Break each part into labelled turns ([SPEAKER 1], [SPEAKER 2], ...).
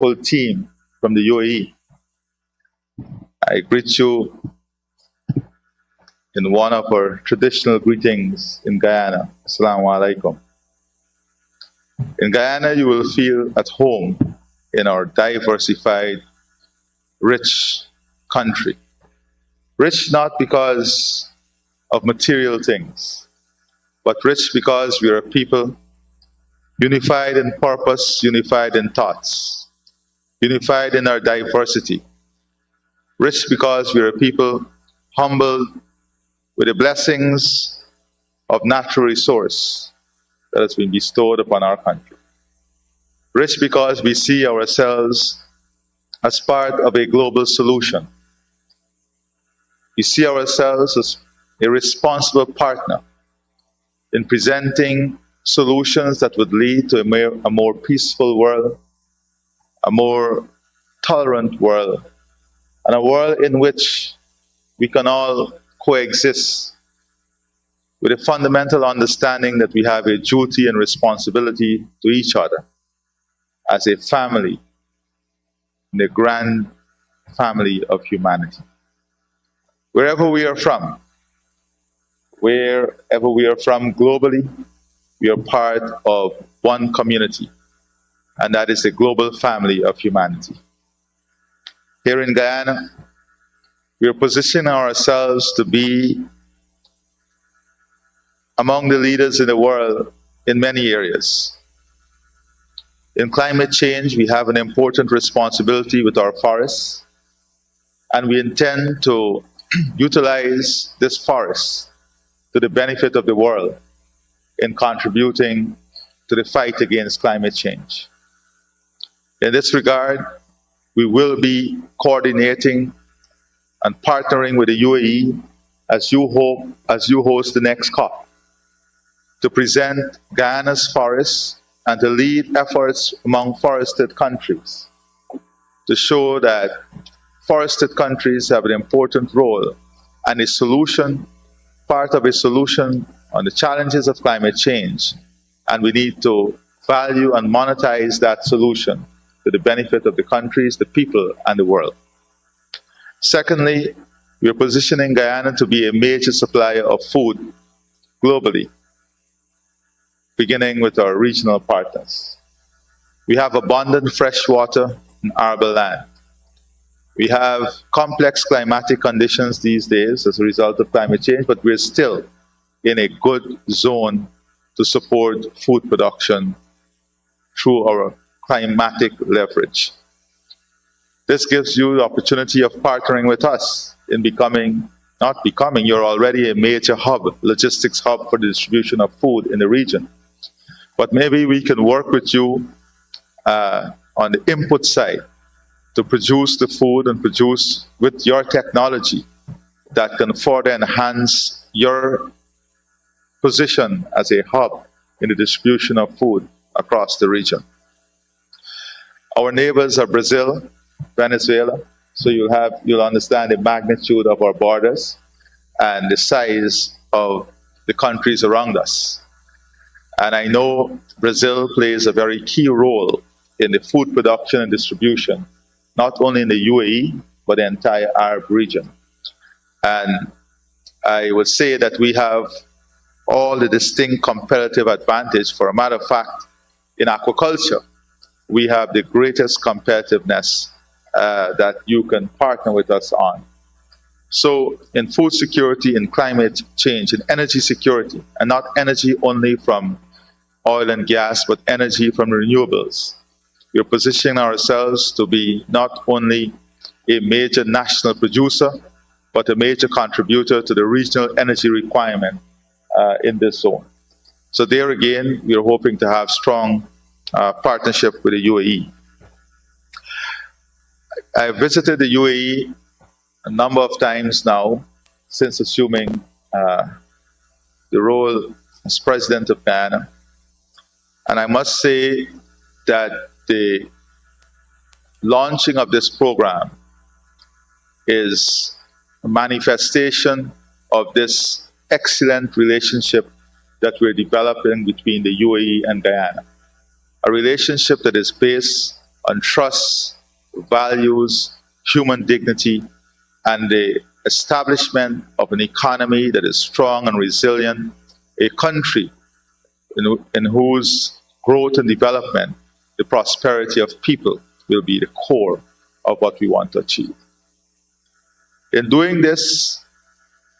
[SPEAKER 1] whole team from the UAE. I greet you in one of our traditional greetings in Guyana. Assalamu alaikum. In Guyana, you will feel at home in our diversified, rich country. Rich not because of material things, but rich because we are a people unified in purpose, unified in thoughts, unified in our diversity. Rich because we are a people humbled with the blessings of natural resource that has been bestowed upon our country. Rich because we see ourselves as part of a global solution. We see ourselves as a responsible partner in presenting solutions that would lead to a more peaceful world, a more tolerant world, and a world in which we can all coexist with a fundamental understanding that we have a duty and responsibility to each other as a family, in the grand family of humanity. Wherever we are from globally, we are part of one community, and that is the global family of humanity. Here in Guyana, we are positioning ourselves to be among the leaders in the world in many areas. In climate change, we have an important responsibility with our forests, and we intend to utilize this forest to the benefit of the world in contributing to the fight against climate change. In this regard, we will be coordinating and partnering with the UAE as you host the next COP to present Guyana's forests and to lead efforts among forested countries to show that forested countries have an important role and a solution, part of a solution on the challenges of climate change, and we need to value and monetize that solution to the benefit of the countries, the people, and the world. Secondly, we are positioning Guyana to be a major supplier of food globally, beginning with our regional partners. We have abundant fresh water and arable land. We have complex climatic conditions these days as a result of climate change, but we're still in a good zone to support food production through our climatic leverage. This gives you the opportunity of partnering with us in you're already a major hub, logistics hub for the distribution of food in the region. But maybe we can work with you on the input side to produce the food and produce with your technology that can further enhance your position as a hub in the distribution of food across the region. Our neighbors are Brazil, Venezuela, so you'll understand the magnitude of our borders and the size of the countries around us. And I know Brazil plays a very key role in the food production and distribution, not only in the UAE, but the entire Arab region. And I would say that we have all the distinct competitive advantage. For a matter of fact, in aquaculture, we have the greatest competitiveness that you can partner with us on. So in food security, in climate change, in energy security, and not energy only from oil and gas, but energy from renewables, we're positioning ourselves to be not only a major national producer, but a major contributor to the regional energy requirement in this zone. So there again, we are hoping to have strong partnership with the UAE. I visited the UAE a number of times now since assuming the role as president of Guyana. And I must say that the launching of this program is a manifestation of this excellent relationship that we're developing between the UAE and Guyana. A relationship that is based on trust, values, human dignity, and the establishment of an economy that is strong and resilient, a country in whose growth and development, the prosperity of people will be the core of what we want to achieve. In doing this,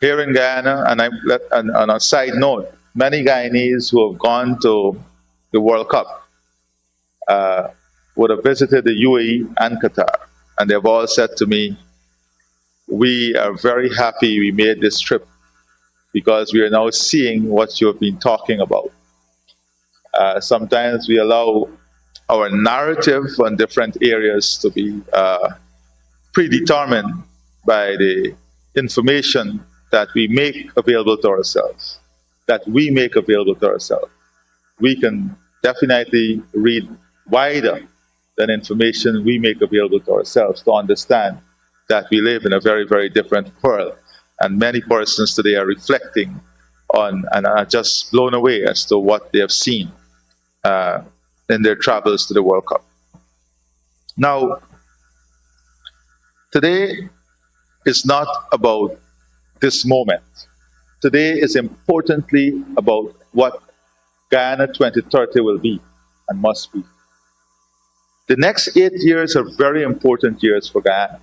[SPEAKER 1] here in Guyana, and on a side note, many Guyanese who have gone to the World Cup would have visited the UAE and Qatar, and they've all said to me, we are very happy we made this trip because we are now seeing what you have been talking about. Sometimes we allow our narrative on different areas to be predetermined by the information that we make available to ourselves, We can definitely read wider than information we make available to ourselves to understand that we live in a very, very different world. And many persons today are reflecting on and are just blown away as to what they have seen in their travels to the World Cup. Now, today is not about this moment. Today is importantly about what Guyana 2030 will be and must be. The next 8 years are very important years for Guyana.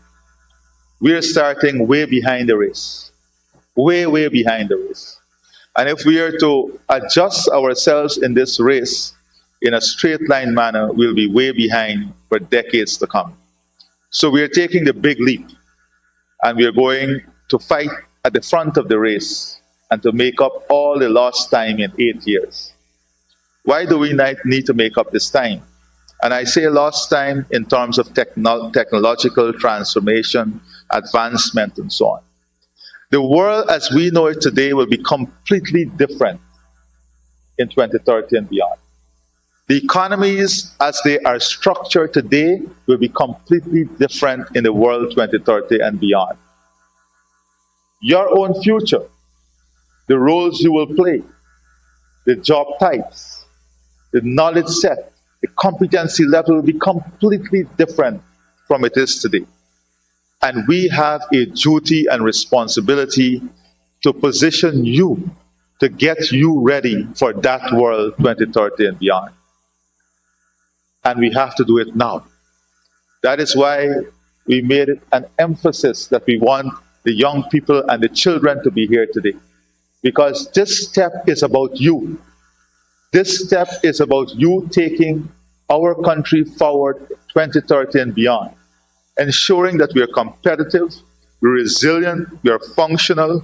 [SPEAKER 1] We are starting way behind the race, way behind the race. And if we are to adjust ourselves in this race in a straight line manner, we'll be way behind for decades to come. So we are taking the big leap, and we are going to fight at the front of the race and to make up all the lost time in 8 years. Why do we need to make up this time? And I say lost time in terms of technological transformation, advancement, and so on. The world as we know it today will be completely different in 2030 and beyond. The economies as they are structured today will be completely different in the world 2030 and beyond. Your own future, the roles you will play, the job types, the knowledge set, the competency level will be completely different from it is today. And we have a duty and responsibility to position you, to get you ready for that world 2030 and beyond. And we have to do it now. That is why we made it an emphasis that we want the young people and the children to be here today. Because this step is about you. This step is about you taking our country forward 2030 and beyond, ensuring that we are competitive, we're resilient, we are functional,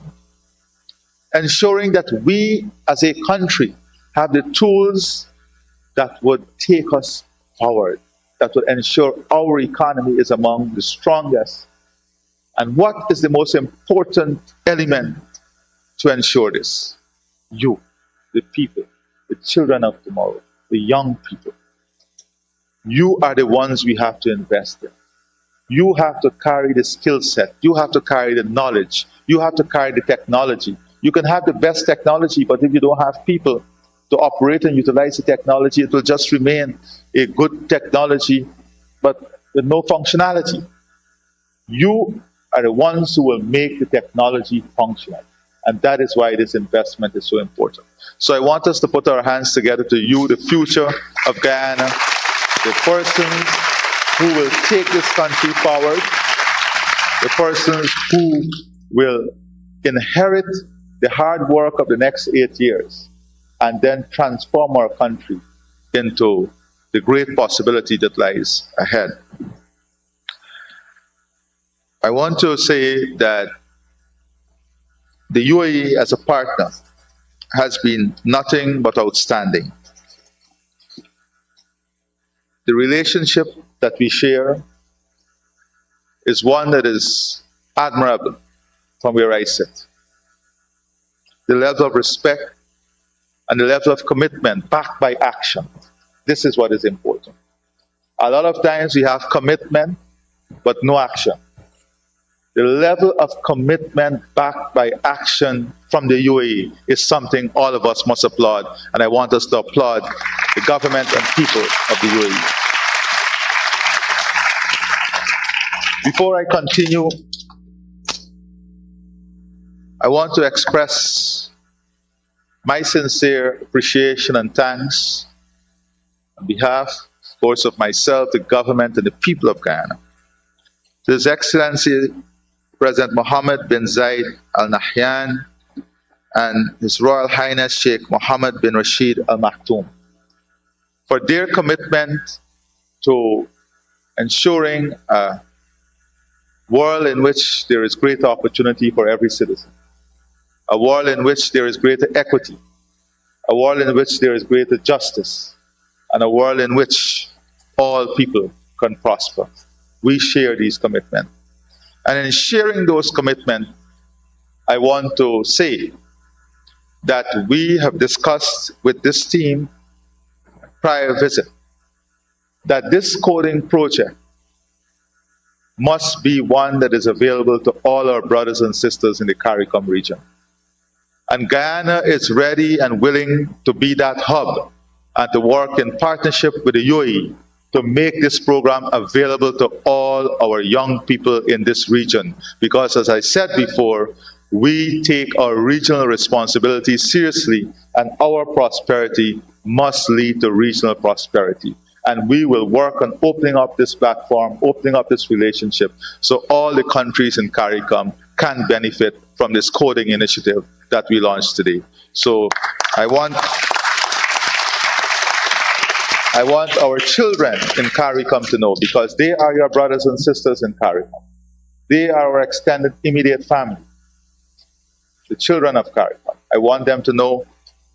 [SPEAKER 1] ensuring that we as a country have the tools that would take us forward, that would ensure our economy is among the strongest. And what is the most important element to ensure this? You, the people, the children of tomorrow, the young people. You are the ones we have to invest in. You have to carry the skill set. You have to carry the knowledge. You have to carry the technology. You can have the best technology, but if you don't have people to operate and utilize the technology, it will just remain a good technology, but with no functionality. You are the ones who will make the technology functional. And that is why this investment is so important. So I want us to put our hands together to you, the future of Guyana, the persons who will take this country forward, the persons who will inherit the hard work of the next 8 years and then transform our country into the great possibility that lies ahead. I want to say that the UAE as a partner has been nothing but outstanding. The relationship that we share is one that is admirable from where I sit. The level of respect and the level of commitment backed by action. This is what is important. A lot of times we have commitment, but no action. The level of commitment backed by action from the UAE is something all of us must applaud, and I want us to applaud the government and people of the UAE. Before I continue, I want to express my sincere appreciation and thanks on behalf, of course, of myself, the government, and the people of Guyana, to His Excellency President Mohammed bin Zayed Al Nahyan and His Royal Highness Sheikh Mohammed bin Rashid Al Maktoum for their commitment to ensuring a world in which there is greater opportunity for every citizen, a world in which there is greater equity, a world in which there is greater justice, and a world in which all people can prosper. We share these commitments. And in sharing those commitments, I want to say that we have discussed with this team prior visit that this coding project must be one that is available to all our brothers and sisters in the CARICOM region. And Guyana is ready and willing to be that hub and to work in partnership with the UAE to make this program available to all our young people in this region. Because as I said before, we take our regional responsibility seriously, and our prosperity must lead to regional prosperity. And we will work on opening up this platform, opening up this relationship, so all the countries in CARICOM can benefit from this coding initiative that we launched today. So I want our children in CARICOM to know, because they are your brothers and sisters in CARICOM. They are our extended immediate family, the children of CARICOM. I want them to know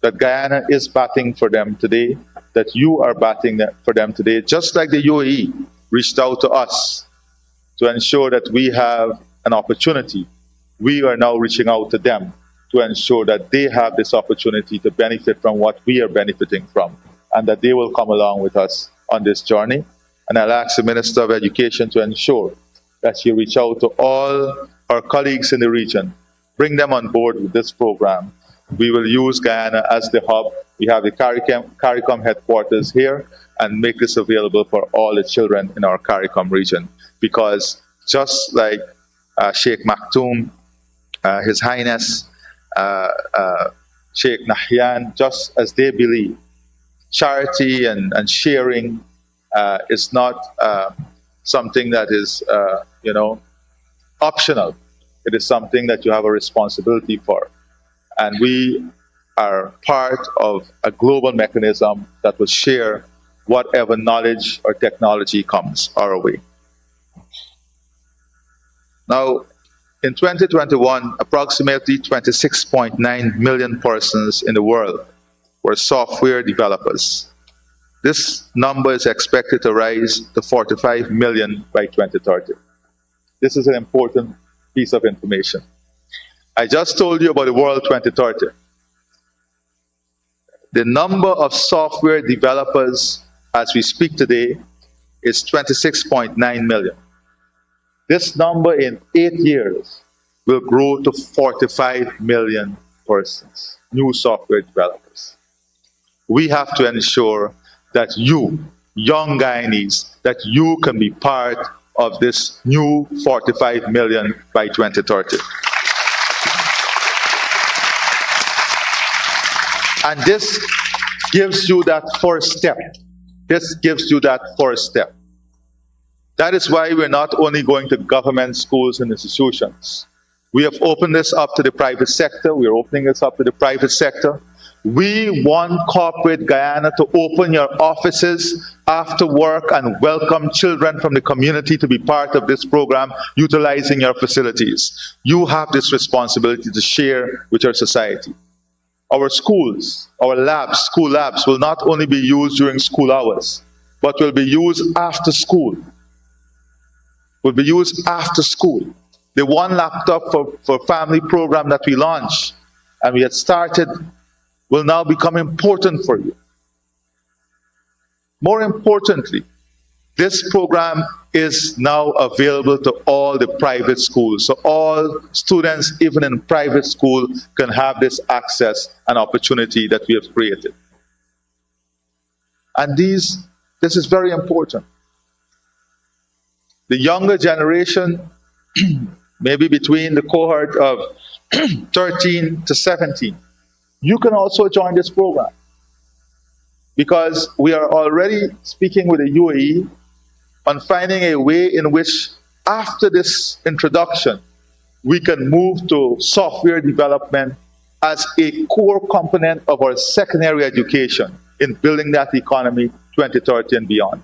[SPEAKER 1] that Guyana is batting for them today, that you are batting for them today, just like the UAE reached out to us to ensure that we have an opportunity. We are now reaching out to them to ensure that they have this opportunity to benefit from what we are benefiting from, and that they will come along with us on this journey. And I'll ask the Minister of Education to ensure that she reach out to all our colleagues in the region, bring them on board with this program. We will use Guyana as the hub. We have the CARICOM headquarters here, and make this available for all the children in our CARICOM region. Because just like Sheikh Maktoum, His Highness Sheikh Nahyan, just as they believe, charity and sharing is not something that is, optional. It is something that you have a responsibility for. And we are part of a global mechanism that will share whatever knowledge or technology comes our way. Now, in 2021, approximately 26.9 million persons in the world were software developers. This number is expected to rise to 45 million by 2030. This is an important piece of information. I just told you about the world 2030. The number of software developers as we speak today is 26.9 million. This number in 8 years will grow to 45 million persons, new software developers. We have to ensure that you, young Guyanese, that you can be part of this new 45 million by 2030. And this gives you that first step. This gives you that first step. That is why we're not only going to government schools and institutions. We have opened this up to the private sector. We're opening this up to the private sector. We want corporate Guyana to open your offices after work and welcome children from the community to be part of this program, utilizing your facilities. You have this responsibility to share with your society. Our schools, our labs, school labs, will not only be used during school hours, but will be used after school. Will be used after school. The one laptop for family program that we launched and we had started will now become important for you. More importantly, this program is now available to all the private schools. So all students, even in private school, can have this access and opportunity that we have created. And this is very important. The younger generation, maybe between the cohort of 13 to 17, you can also join this program, because we are already speaking with the UAE on finding a way in which, after this introduction, we can move to software development as a core component of our secondary education in building that economy 2030 and beyond.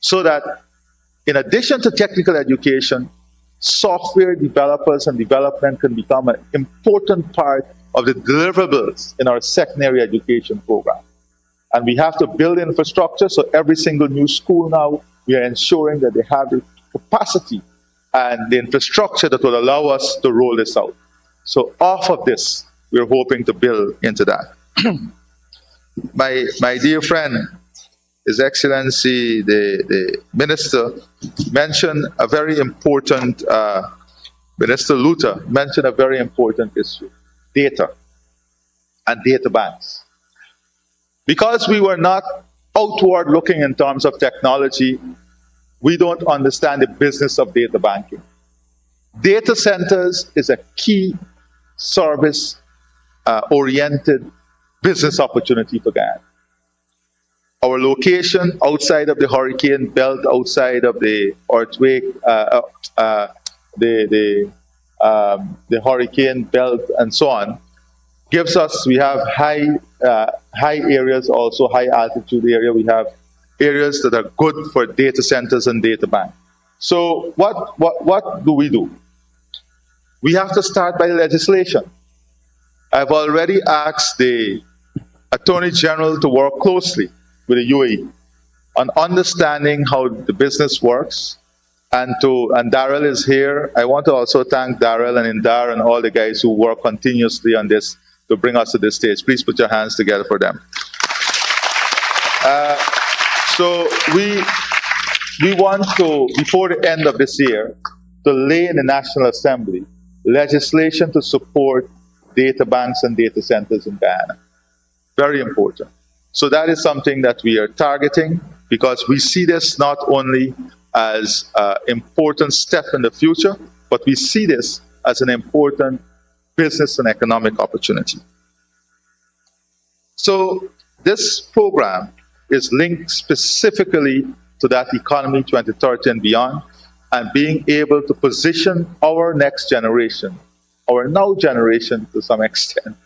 [SPEAKER 1] So that, in addition to technical education, software developers and development can become an important part of the deliverables in our secondary education program. And we have to build infrastructure, so every single new school now, we are ensuring that they have the capacity and the infrastructure that will allow us to roll this out. So off of this, we're hoping to build into that. My dear friend, His Excellency the Minister mentioned a very important, Minister Luther mentioned a very important issue: data and data banks. Because we were not outward looking in terms of technology, we don't understand the business of data banking. Data centers is a key service oriented business opportunity for Guyana. Our location outside of the hurricane belt, outside of the earthquake, the hurricane belt, and so on, gives us, we have high areas, also high altitude area. We have areas that are good for data centers and data bank. So what do? We have to start by legislation. I've already asked the Attorney General to work closely with the UAE on understanding how the business works. And Darrell is here. I want to also thank Darrell and Indar and all the guys who work continuously on this to bring us to this stage. Please put your hands together for them. So we want to, before the end of this year, to lay in the National Assembly legislation to support data banks and data centers in Guyana. Very important. So that is something that we are targeting, because we see this not only as an important step in the future, but we see this as an important business and economic opportunity. So this program is linked specifically to that economy 2030 and beyond, and being able to position our next generation, our now generation to some extent,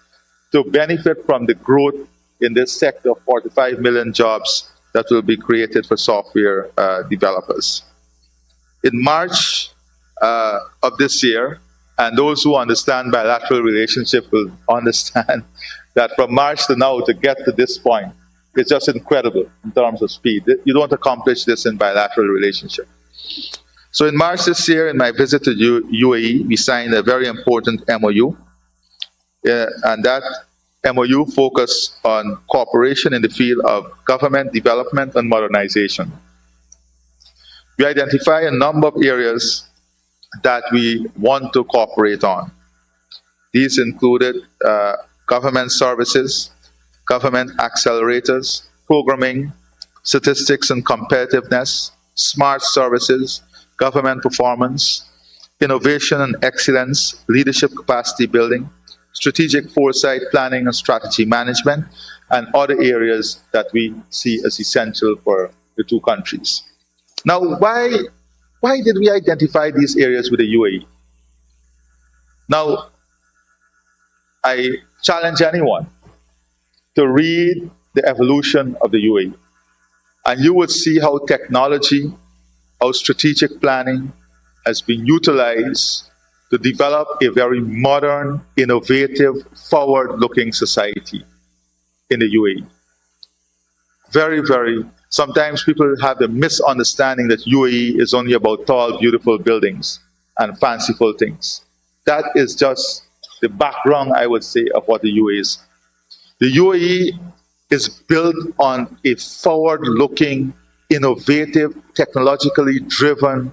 [SPEAKER 1] to benefit from the growth in this sector of 45 million jobs that will be created for software developers. In March of this year, and those who understand bilateral relationship will understand that from March to now, to get to this point, it's just incredible in terms of speed. You don't accomplish this in bilateral relationship. So in March this year, in my visit to UAE, we signed a very important MOU, and that MOU focused on cooperation in the field of government development and modernization. We identify a number of areas that we want to cooperate on. These included government services, government accelerators, programming, statistics and competitiveness, smart services, government performance, innovation and excellence, leadership capacity building, strategic foresight, planning and strategy management, and other areas that we see as essential for the two countries. Now, why did we identify these areas with the UAE? Now, I challenge anyone to read the evolution of the UAE, and you would see how technology, how strategic planning has been utilized to develop a very modern, innovative, forward-looking society in the UAE. Sometimes people have the misunderstanding that UAE is only about tall, beautiful buildings and fanciful things. That is just the background, I would say, of what the UAE is. The UAE is built on a forward-looking, innovative, technologically driven,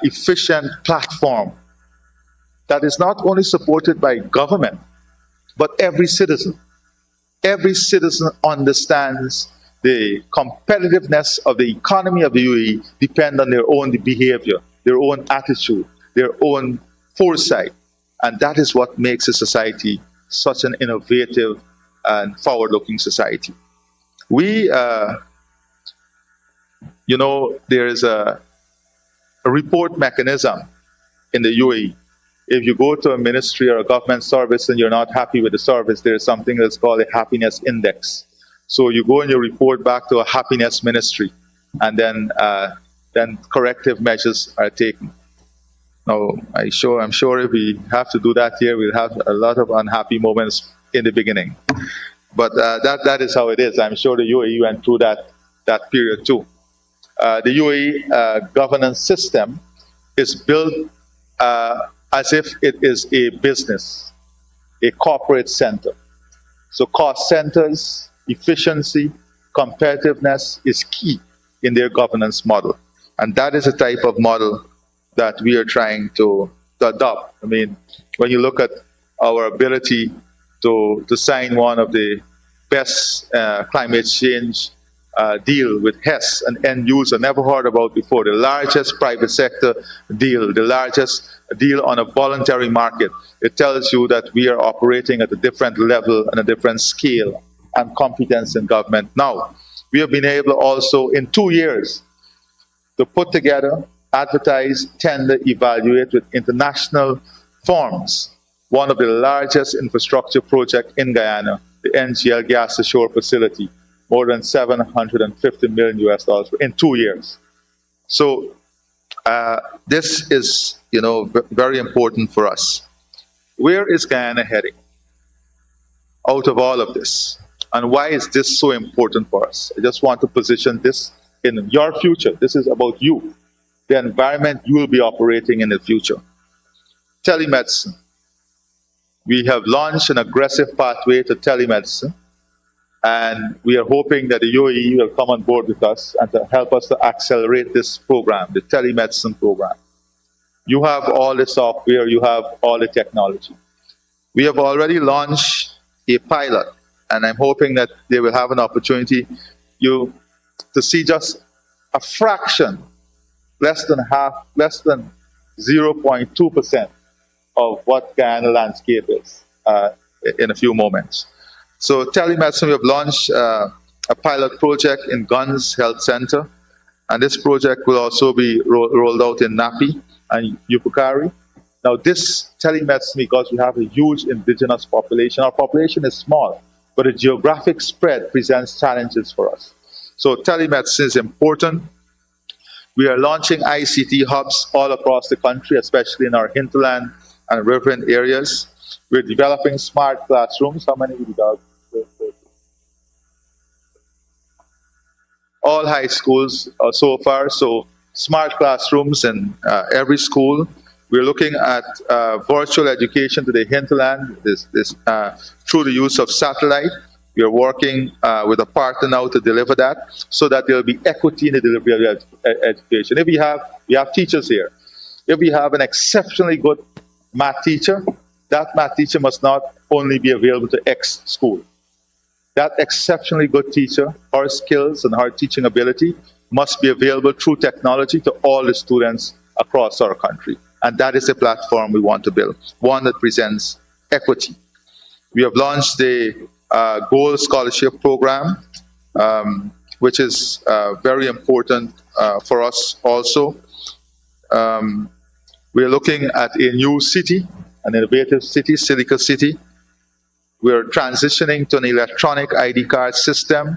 [SPEAKER 1] efficient platform that is not only supported by government, but every citizen. Every citizen understands the competitiveness of the economy of the UAE depend on their own behavior, their own attitude, their own foresight. And that is what makes a society such an innovative and forward-looking society. We, there is a report mechanism in the UAE. If you go to a ministry or a government service and you're not happy with the service, there is something that's called a happiness index. So you go and you report back to a happiness ministry, and then corrective measures are taken. Now, I'm sure if we have to do that here, we'll have a lot of unhappy moments in the beginning. But that is how it is. I'm sure the UAE went through that period too. The UAE governance system is built as if it is a business, a corporate center. So cost centers, efficiency, competitiveness is key in their governance model. And that is a type of model that we are trying to adopt. I mean, when you look at our ability to sign one of the best climate change deal with Hess, an end user never heard about before, the largest private sector deal, the largest deal on a voluntary market. It tells you that we are operating at a different level and a different scale and competence in government. Now, we have been able also in 2 years to put together, advertise, tender, evaluate with international firms one of the largest infrastructure projects in Guyana, the NGL gas to shore facility, more than $750 million in 2 years. So this is, very important for us. Where is Guyana heading out of all of this? And why is this so important for us? I just want to position this in your future. This is about you, the environment you will be operating in the future. Telemedicine. We have launched an aggressive pathway to telemedicine, and we are hoping that the UAE will come on board with us and to help us to accelerate this program, the telemedicine program. You have all the software, you have all the technology. We have already launched a pilot, and I'm hoping that they will have an opportunity to see just a fraction, less than 0.2% of what Guyana landscape is in a few moments. So telemedicine, we have launched a pilot project in Guns Health Center, and this project will also be rolled out in Napi and Yupukari. Now this telemedicine, because we have a huge indigenous population, our population is small, but the geographic spread presents challenges for us. So telemedicine is important. We are launching ICT hubs all across the country, especially in our hinterland and riverine areas. We're developing smart classrooms. How many we developed? All high schools so far. So smart classrooms in every school. We're looking at virtual education to the hinterland through the use of satellite. We are working with a partner now to deliver that so that there will be equity in the delivery of education. If we have teachers here. If we have an exceptionally good math teacher, that math teacher must not only be available to X school. That exceptionally good teacher, her skills and her teaching ability must be available through technology to all the students across our country. And that is the platform we want to build, one that presents equity. We have launched the Gold Scholarship Program, which is very important for us also. We're looking at a new city, an innovative city, Silica City. We're transitioning to an electronic ID card system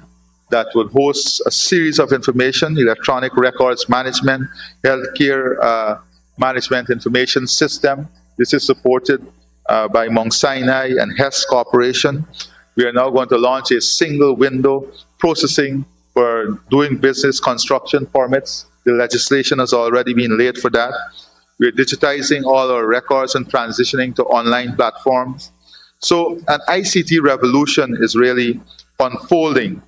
[SPEAKER 1] that will host a series of information, electronic records management, healthcare management information system. This is supported by Mount Sinai and Hess Corporation. We are now going to launch a single window processing for doing business construction permits. The legislation has already been laid for that. We're digitizing all our records and transitioning to online platforms. So an ICT revolution is really unfolding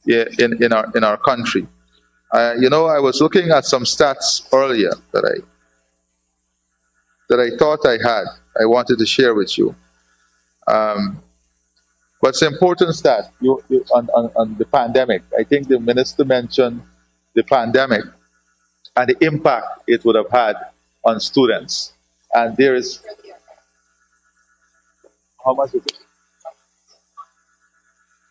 [SPEAKER 1] in our country. I was looking at some stats earlier that I thought I had. I wanted to share with you. What's important is that on the pandemic, I think the minister mentioned the pandemic and the impact it would have had on students. And there is, how much is it?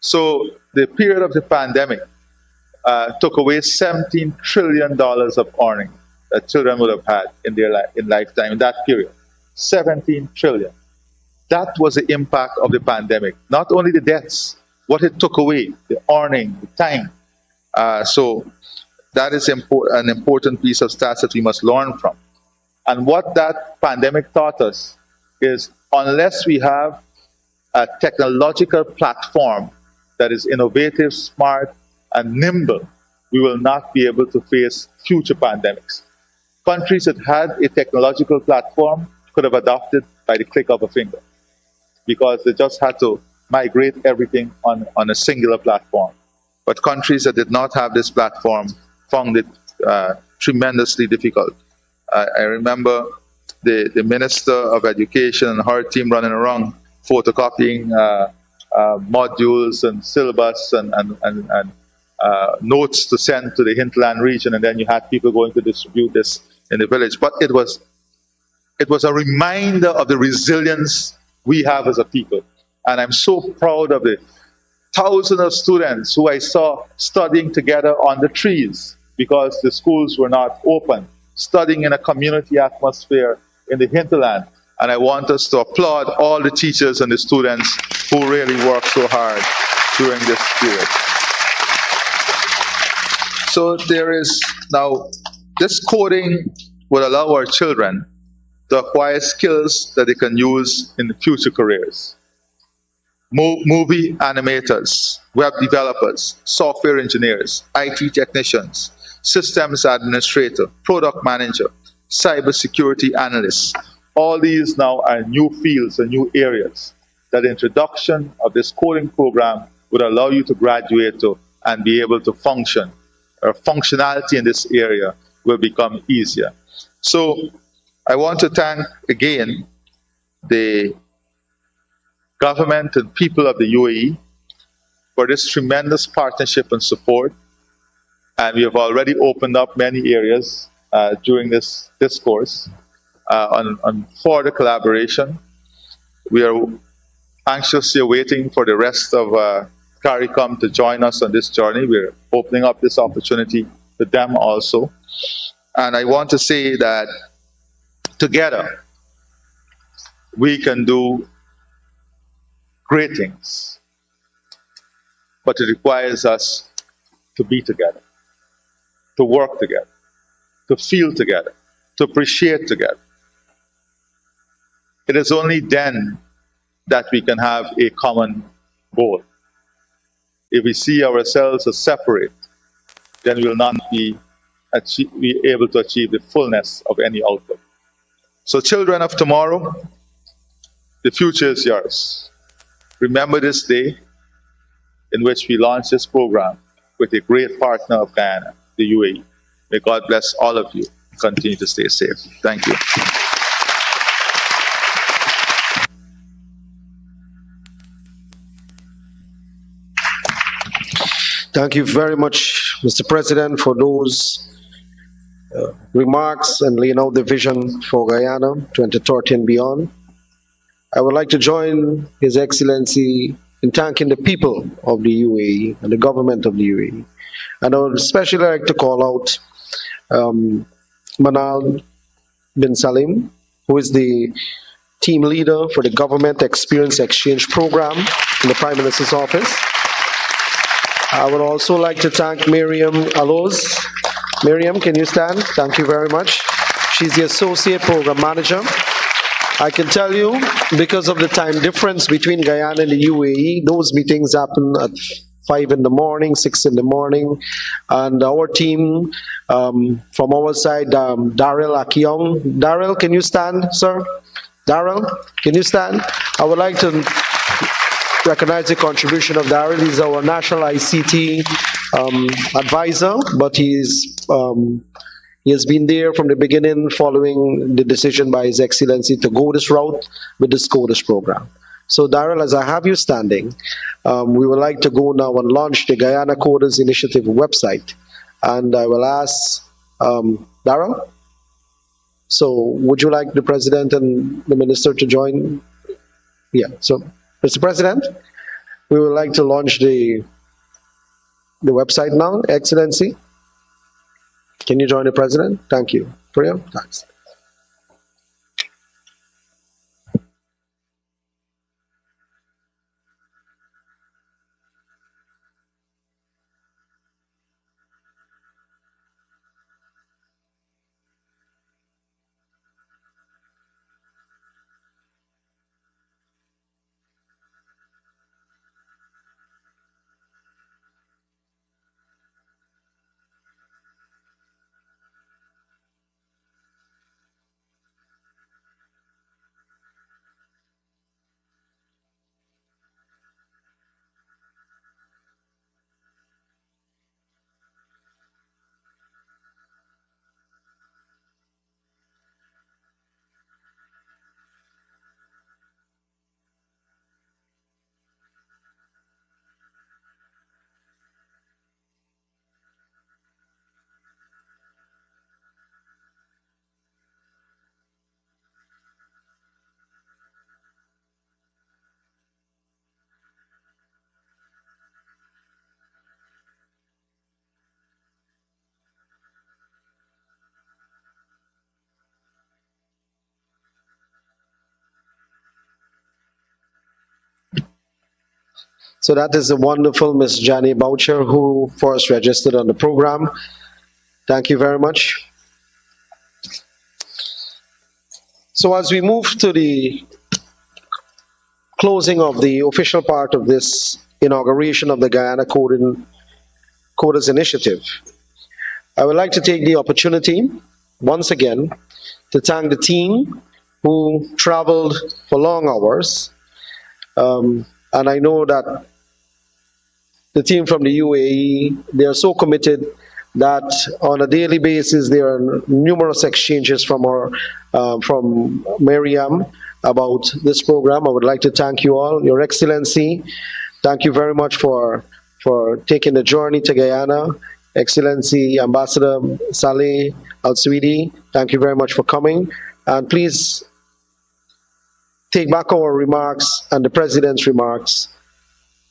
[SPEAKER 1] So the period of the pandemic took away $17 trillion of earning that children would have had in their lifetime in that period. 17 trillion. That was the impact of the pandemic. Not only the deaths, what it took away, the earning, the time. So that is an important piece of stats that we must learn from. And what that pandemic taught us is unless we have a technological platform that is innovative, smart, and nimble, we will not be able to face future pandemics. Countries that had a technological platform could have adopted by the click of a finger because they just had to migrate everything on a singular platform. But countries that did not have this platform found it tremendously difficult. I remember the Minister of Education and her team running around photocopying modules and syllabus and notes to send to the hinterland region, and then you had people going to distribute this in the village. But it was a reminder of the resilience we have as a people. And I'm so proud of the thousands of students who I saw studying together on the trees because the schools were not open, studying in a community atmosphere in the hinterland. And I want us to applaud all the teachers and the students who really worked so hard during this period. So there is now, this coding will allow our children to acquire skills that they can use in future careers. Movie animators, web developers, software engineers, IT technicians, systems administrator, product manager, cybersecurity analysts. All these now are new fields and new areas that the introduction of this coding program would allow you to graduate to and be able to function. Or functionality in this area will become easier. So I want to thank again the government and people of the UAE for this tremendous partnership and support. And we have already opened up many areas during this discourse on further collaboration. We are anxiously waiting for the rest of CARICOM to join us on this journey. We're opening up this opportunity to them also. And I want to say that together we can do great things, but it requires us to be together, to work together, to feel together, to appreciate together. It is only then that we can have a common goal. If we see ourselves as separate, then we will not be able to achieve the fullness of any outcome. So children of tomorrow, the future is yours. Remember this day in which we launched this program with a great partner of Guyana, the UAE. May God bless all of you. Continue to stay safe. Thank you.
[SPEAKER 2] Thank you very much, Mr. President, for those remarks and laying out the vision for Guyana 2030 and beyond. I would like to join His Excellency in thanking the people of the UAE and the government of the UAE. And I would especially like to call out Manal bin Salim, who is the team leader for the Government Experience Exchange Program in the Prime Minister's office. I would also like to thank Miriam Aloz. Miriam, can you stand? Thank you very much. She's the Associate Program Manager. I can tell you, because of the time difference between Guyana and the UAE, those meetings happen at 5 in the morning, 6 in the morning, and our team from our side, Daryl Akiong. Daryl, can you stand, sir? Daryl, can you stand? I would like to recognize the contribution of Daryl. He's our national ICT advisor, but he has been there from the beginning following the decision by His Excellency to go this route with the SCOTUS program. So, Daryl, as I have you standing, we would like to go now and launch the Guyana Coders Initiative website. And I will ask Daryl. So, would you like the President and the Minister to join? Yeah. So, Mr. President, we would like to launch the website now. Excellency, can you join the President? Thank you. Priya, thanks. So that is the wonderful Miss Jani Boucher who first registered on the program. Thank you very much. So as we move to the closing of the official part of this inauguration of the Guyana Coders Initiative, I would like to take the opportunity once again to thank the team who traveled for long hours. And I know that the team from the UAE, they are so committed that on a daily basis there are numerous exchanges from Miriam about this program. I would like to thank you all, Your Excellency. Thank you very much for taking the journey to Guyana. Excellency Ambassador Saleh Al-Swidi, thank you very much for coming. And please take back our remarks and the President's remarks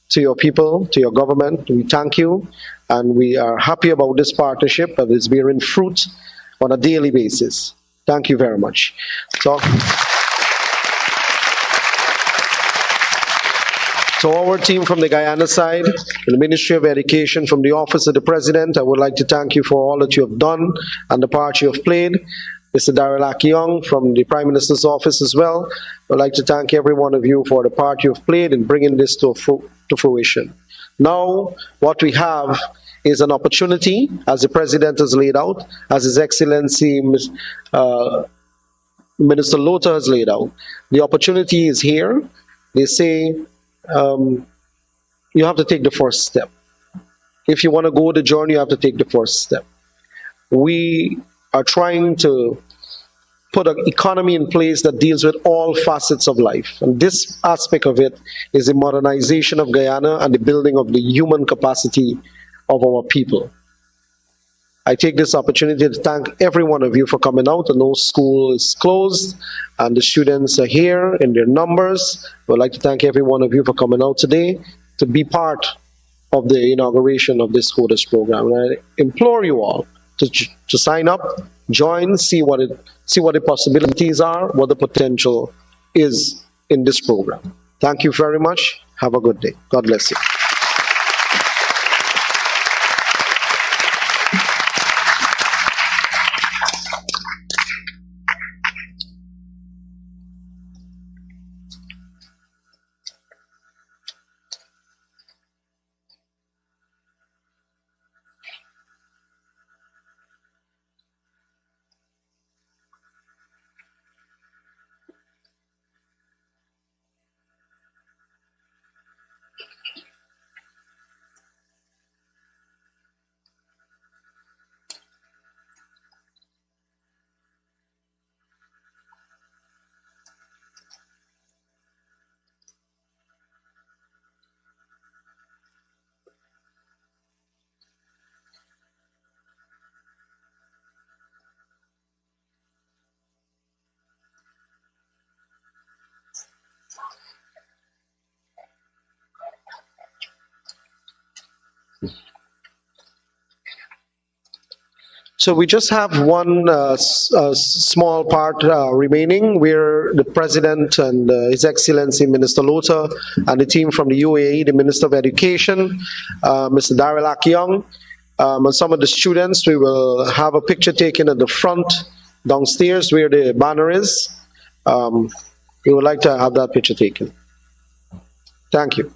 [SPEAKER 2] to your people, to your government. We thank you, and we are happy about this partnership that is bearing fruit on a daily basis. Thank you very much. So our team from the Guyana side, the Ministry of Education, from the Office of the President, I would like to thank you for all that you have done and the part you have played. Mr. Daryl Akiong from the Prime Minister's Office as well. I would like to thank every one of you for the part you have played in bringing this to fruition. Now, what we have is an opportunity, as the President has laid out, as His Excellency Minister Lota has laid out. The opportunity is here. They say you have to take the first step. If you want to go the journey, you have to take the first step. We are trying to put an economy in place that deals with all facets of life. And this aspect of it is the modernization of Guyana and the building of the human capacity of our people. I take this opportunity to thank every one of you for coming out. I know school is closed and the students are here in their numbers. I would like to thank every one of you for coming out today to be part of the inauguration of this Coders program. And I implore you all to sign up, join, see what the possibilities are, what the potential is in this program. Thank you very much. Have a good day. God bless you. So we just have one small part remaining, where the President and His Excellency Minister Lota and the team from the UAE, the Minister of Education, Mr. Daryl Akyong, and some of the students, we will have a picture taken at the front downstairs where the banner is. We would like to have that picture taken. Thank you.